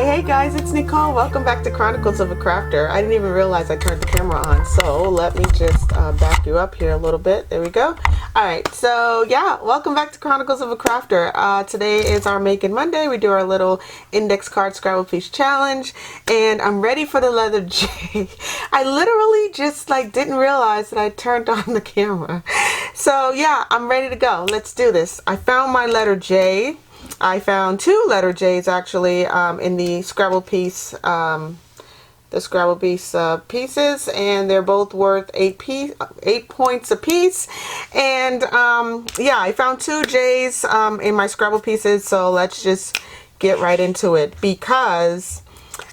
Hey guys, it's Nicole. Welcome back to Chronicles of a Crafter. I didn't even realize I turned the camera on, so let me just back you up here a little bit. There we go. Alright, so yeah, welcome back to Chronicles of a Crafter. Today is our Make It Monday. We do our little Index Card Scrabble Piece challenge, and I'm ready for the letter J. I literally just didn't realize that I turned on the camera. So yeah, I'm ready to go. Let's do this. I found my letter J. I found two letter J's actually in the Scrabble Piece, pieces, and they're both worth 8 points a piece. And yeah, I found two J's in my Scrabble pieces, so let's just get right into it, because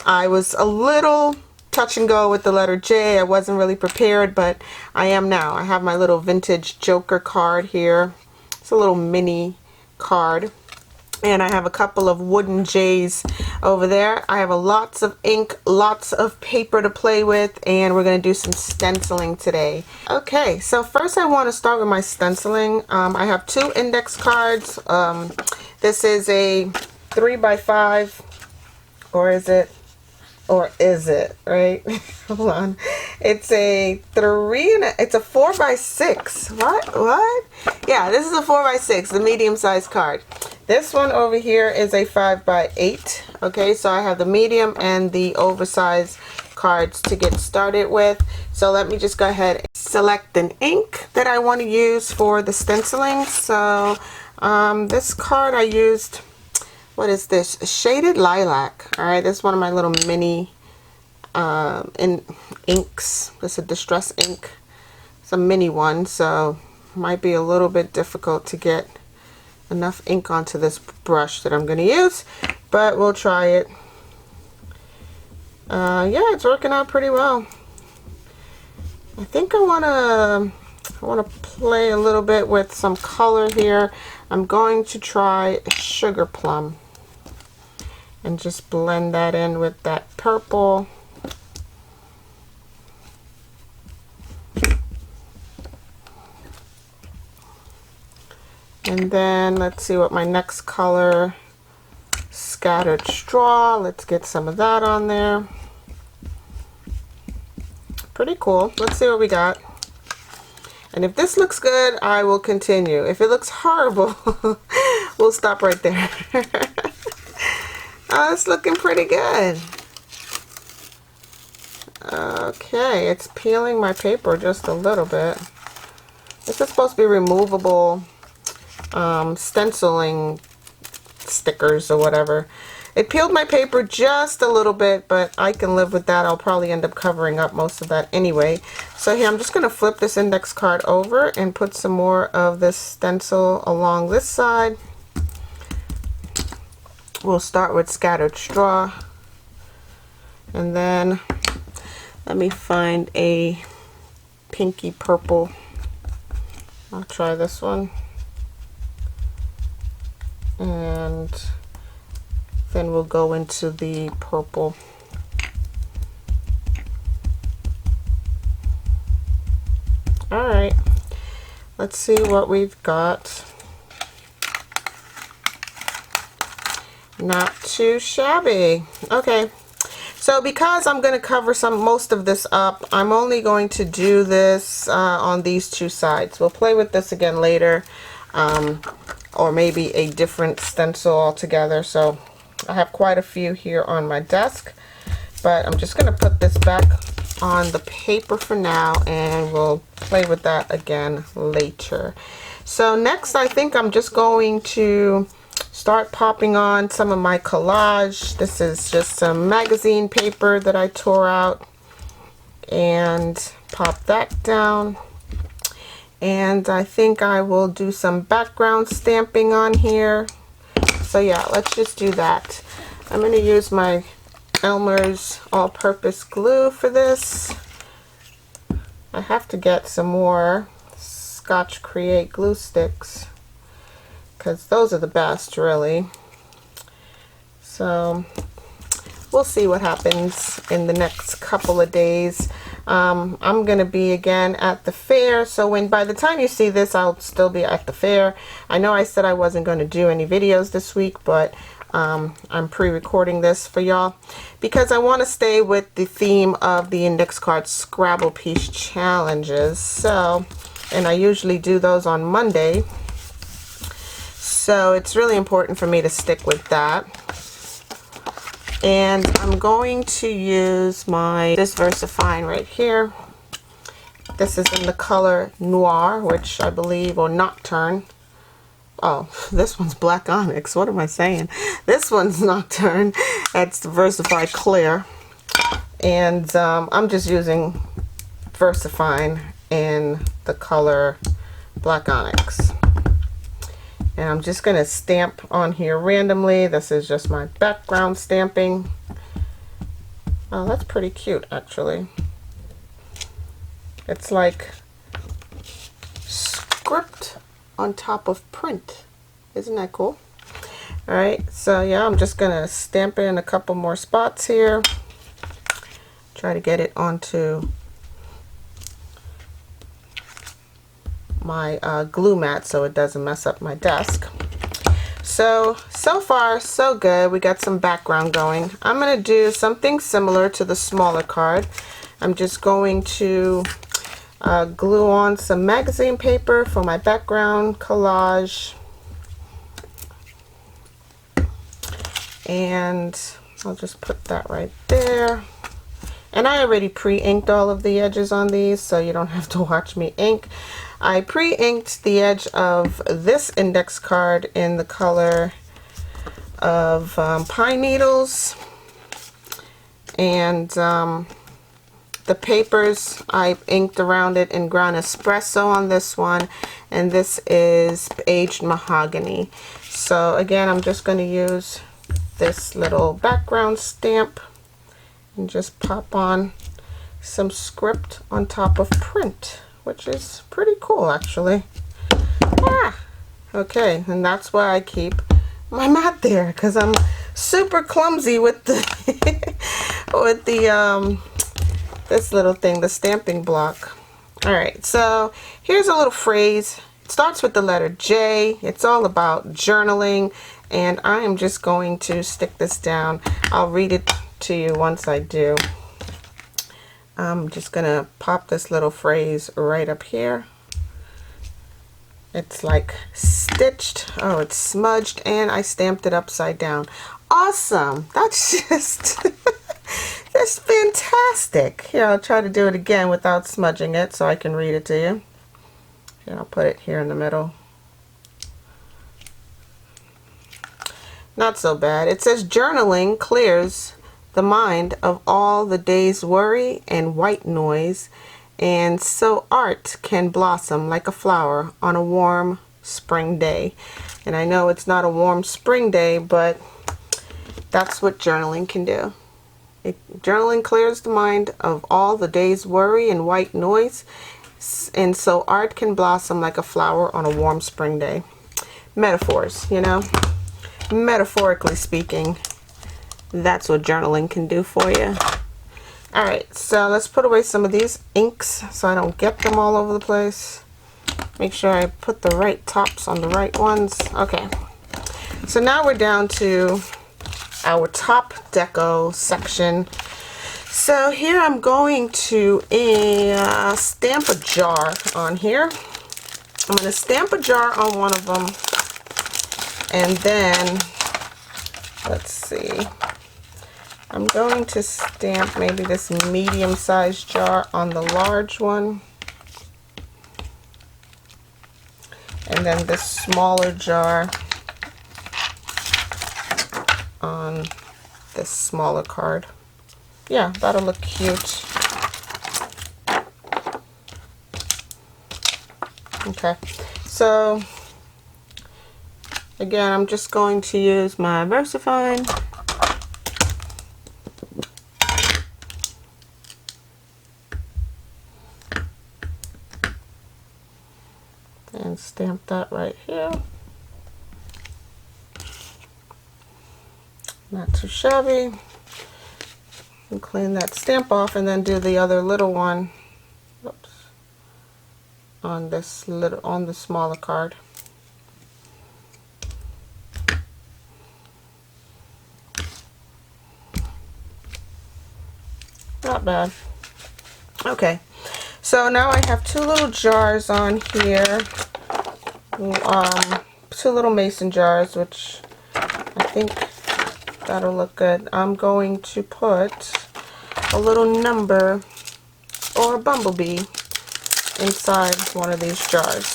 I was a little touch and go with the letter J. I wasn't really prepared, but I am now. I have my little vintage Joker card here. It's a little mini card. And I have a couple of wooden J's over there. I have lots of ink, lots of paper to play with, and we're going to do some stenciling today. Okay, so first I want to start with my stenciling. I have two index cards. This is a 3x5, or is it, right? Hold on. It's a 4x6. What? Yeah, this is a 4x6, the medium-sized card. This one over here is a 5x8. Okay, so I have the medium and the oversized cards to get started with. So let me just go ahead and select an ink that I want to use for the stenciling. So this card I used, what is this? Shaded Lilac. All right, this is one of my little mini inks. This is a distress ink. It's a mini one, so might be a little bit difficult to get enough ink onto this brush that I'm going to use, but we'll try it. Yeah, it's working out pretty well. I think I want to play a little bit with some color here. I'm going to try Sugar Plum and just blend that in with that purple. And then let's see what my next color, Scattered Straw. Let's get some of that on there. Pretty cool. Let's see what we got. And if this looks good, I will continue. If it looks horrible, we'll stop right there. Oh, it's looking pretty good. Okay, it's peeling my paper just a little bit. This is supposed to be removable stenciling stickers or whatever. It peeled my paper just a little bit, but I can live with that. I'll probably end up covering up most of that anyway. So here I'm just going to flip this index card over and put some more of this stencil along this side. We'll start with Scattered Straw, and then let me find a pinky purple. I'll try this one. And then we'll go into the purple. Alright, let's see what we've got. Not too shabby. Okay, so because I'm going to cover most of this up, I'm only going to do this on these two sides. We'll play with this again later. Or maybe a different stencil altogether. So I have quite a few here on my desk, but I'm just going to put this back on the paper for now, and we'll play with that again later. So next, I think I'm just going to start popping on some of my collage. This is just some magazine paper that I tore out, and pop that down. And I think I will do some background stamping on here. So yeah, let's just do that. I'm going to use my Elmer's all-purpose glue for this. I have to get some more Scotch Create glue sticks, because those are the best, really. So we'll see what happens in the next couple of days. I'm going to be again at the fair, so by the time you see this, I'll still be at the fair. I know I said I wasn't going to do any videos this week, but I'm pre-recording this for y'all because I want to stay with the theme of the Index Card Scrabble Piece challenges. So, and I usually do those on Monday. So it's really important for me to stick with that. And I'm going to use this VersaFine right here. This is in the color Noir, which I believe, or Nocturne. Oh, this one's Black Onyx. What am I saying? This one's Nocturne. That's the VersaFine Clear. And I'm just using VersaFine in the color Black Onyx. And I'm just going to stamp on here randomly. This is just my background stamping. Oh, that's pretty cute, actually. It's like script on top of print. Isn't that cool? Alright, so yeah, I'm just going to stamp it in a couple more spots here. Try to get it onto my glue mat so it doesn't mess up my desk. So far so good. We got some background going. I'm going to do something similar to the smaller card. I'm just going to glue on some magazine paper for my background collage, and I'll just put that right there. And I already pre-inked all of the edges on these, so you don't have to watch me ink. I pre-inked the edge of this index card in the color of pine needles, and the papers I inked around it in ground espresso on this one, and this is aged mahogany. So again, I'm just going to use this little background stamp and just pop on some script on top of print, which is pretty cool, actually. Okay, and that's why I keep my mat there, because I'm super clumsy with the with the this little thing, the stamping block. Alright, so here's a little phrase. It starts with the letter J. It's all about journaling, and I am just going to stick this down. I'll read it to you once I do. I'm just gonna pop this little phrase right up here. It's like stitched. Oh, it's smudged, and I stamped it upside down. Awesome! That's just that's fantastic. Here, I'll try to do it again without smudging it so I can read it to you. Here, I'll put it here in the middle. Not so bad. It says journaling clears the mind of all the day's worry and white noise, and so art can blossom like a flower on a warm spring day. And I know it's not a warm spring day, but that's what journaling can do. Journaling clears the mind of all the day's worry and white noise, and so art can blossom like a flower on a warm spring day. Metaphors, you know, metaphorically speaking, that's what journaling can do for you. Alright, so let's put away some of these inks so I don't get them all over the place. Make sure I put the right tops on the right ones. Okay, so now we're down to our top deco section. So here I'm going to stamp a jar on here. I'm going to stamp a jar on one of them, and then let's see, I'm going to stamp maybe this medium-sized jar on the large one, and then this smaller jar on this smaller card. Yeah, that'll look cute. Okay, so again, I'm just going to use my VersaFine and stamp that right here. Not too shabby. And clean that stamp off, and then do the other little one. Oops. On the smaller card. not bad. Okay, so now I have two little jars on here, two little mason jars, which I think that'll look good. I'm going to put a little number or a bumblebee inside one of these jars.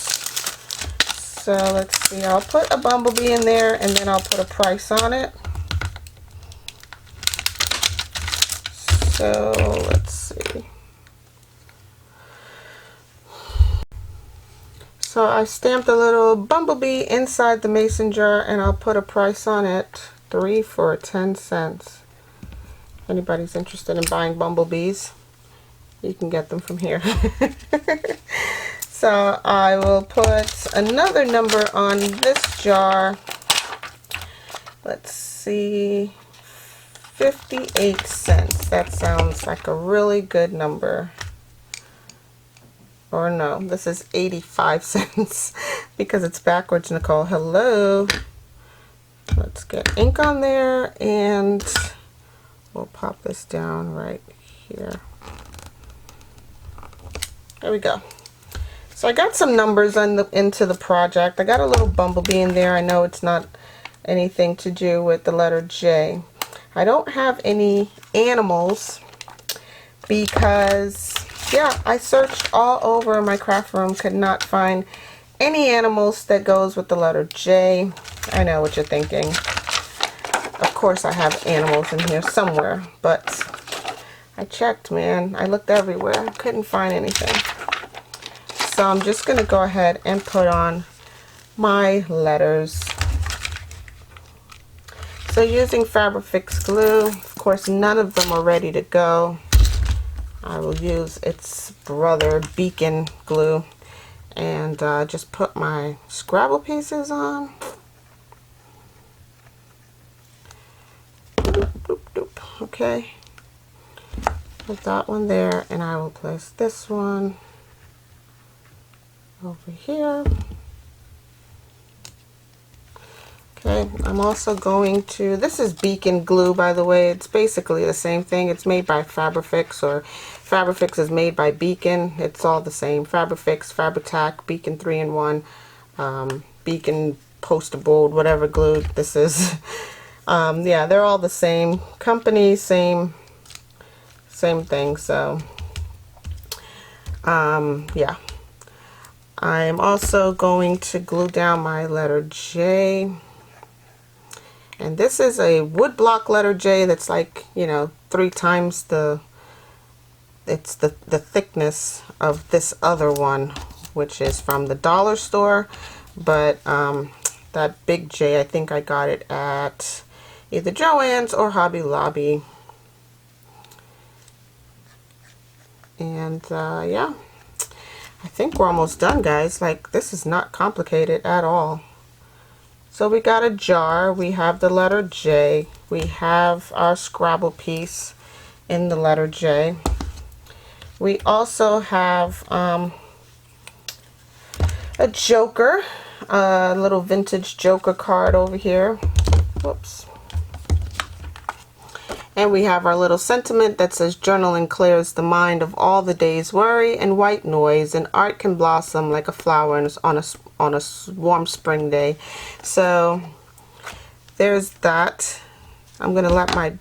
So let's see, I'll put a bumblebee in there and then I'll put a price on it. So let's see. So I stamped a little bumblebee inside the mason jar and I'll put a price on it, 3 for 10 cents. If anybody's interested in buying bumblebees, you can get them from here. So I will put another number on this jar. Let's see, 58 cents. That sounds like a really good number. Or no, this is 85 cents because it's backwards, Nicole. Hello. Let's get ink on there and we'll pop this down right here. There we go. So I got some numbers into the project. I got a little bumblebee in there. I know it's not anything to do with the letter J. I don't have any animals because, yeah, I searched all over my craft room, could not find any animals that goes with the letter J. I know what you're thinking. Of course I have animals in here somewhere, but I checked, man. I looked everywhere. Couldn't find anything. So I'm just going to go ahead and put on my letters. So using Fabric Fix glue, of course none of them are ready to go. I will use its brother Beacon glue and just put my Scrabble pieces on. Doop, doop, doop. Okay, put that one there and I will place this one over here. Okay, I'm also going to, this is Beacon glue, by the way. It's basically the same thing. It's made by Fabrifix, or Fabrifix is made by Beacon. It's all the same. Fabrifix, Fabri-Tac, Beacon 3-in-1, Beacon Poster Board, whatever glue this is. Yeah, they're all the same company, same thing. So, yeah. I'm also going to glue down my letter J. And this is a wood block letter J that's like, you know, 3 times it's the thickness of this other one, which is from the dollar store. But that big J, I think I got it at either Joann's or Hobby Lobby. And yeah, I think we're almost done, guys. Like, this is not complicated at all. So we got a jar, we have the letter J, we have our Scrabble piece in the letter J. We also have a joker, a little vintage joker card over here. Whoops. And we have our little sentiment that says, journaling clears the mind of all the day's worry and white noise, and art can blossom like a flower on a warm spring day. So there's that. I'm going to let my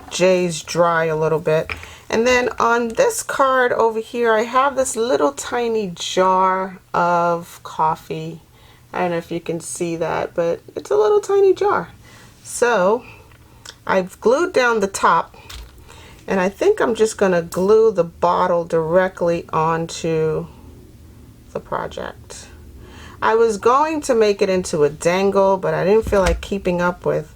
J's dry a little bit. And then on this card over here, I have this little tiny jar of coffee. I don't know if you can see that, but it's a little tiny jar. So I've glued down the top, and I think I'm just going to glue the bottle directly onto the project. I was going to make it into a dangle, but I didn't feel like keeping up with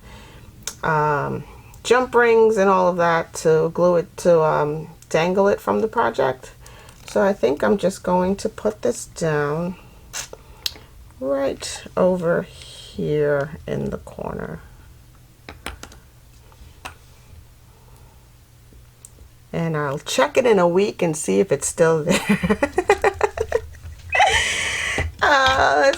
jump rings and all of that to glue it, to dangle it from the project. So I think I'm just going to put this down right over here in the corner. And I'll check it in a week and see if it's still there.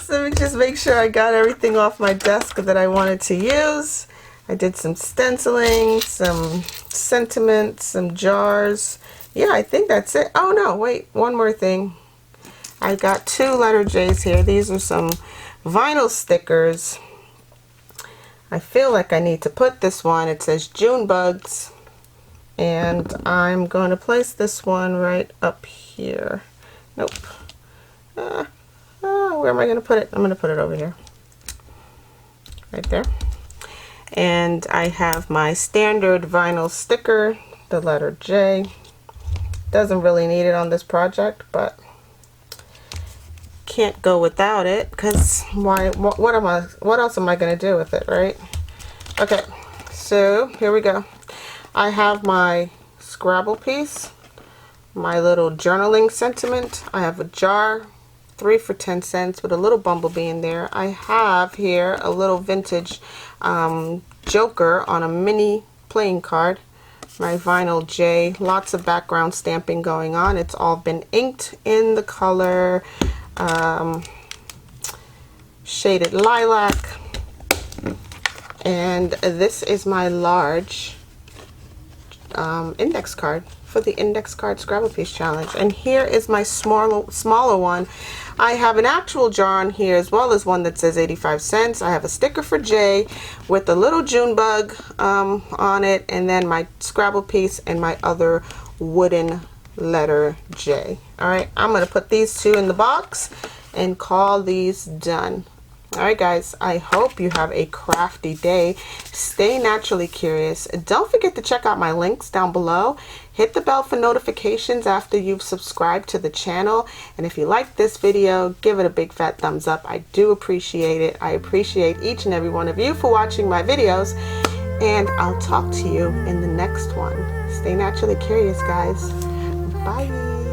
Let me just make sure I got everything off my desk that I wanted to use. I did some stenciling, some sentiments, some jars, yeah, I think that's it. Oh no, wait, one more thing. I got 2 letter J's here. These are some vinyl stickers. I feel like I need to put this one. It says June bugs. And I'm going to place this one right up here. Nope. Where am I going to put it? I'm going to put it over here. Right there. And I have my standard vinyl sticker, the letter J. Doesn't really need it on this project, but can't go without it, because why? What else am I going to do with it, right? Okay, so here we go. I have my Scrabble piece, my little journaling sentiment. I have a jar, 3 for 10 cents with a little bumblebee in there. I have here a little vintage joker on a mini playing card. My vinyl J, lots of background stamping going on. It's all been inked in the color shaded lilac. And this is my large index card for the Index Card Scrabble Piece challenge. And here is my smaller one. I have an actual jar on here as well as one that says 85 cents. I have a sticker for J with a little June bug on it, and then my Scrabble piece and my other wooden letter J. Alright, I'm going to put these 2 in the box and call these done. Alright guys, I hope you have a crafty day. Stay naturally curious. Don't forget to check out my links down below. Hit the bell for notifications after you've subscribed to the channel. And if you like this video, give it a big fat thumbs up. I do appreciate it. I appreciate each and every one of you for watching my videos. And I'll talk to you in the next one. Stay naturally curious, guys. Bye.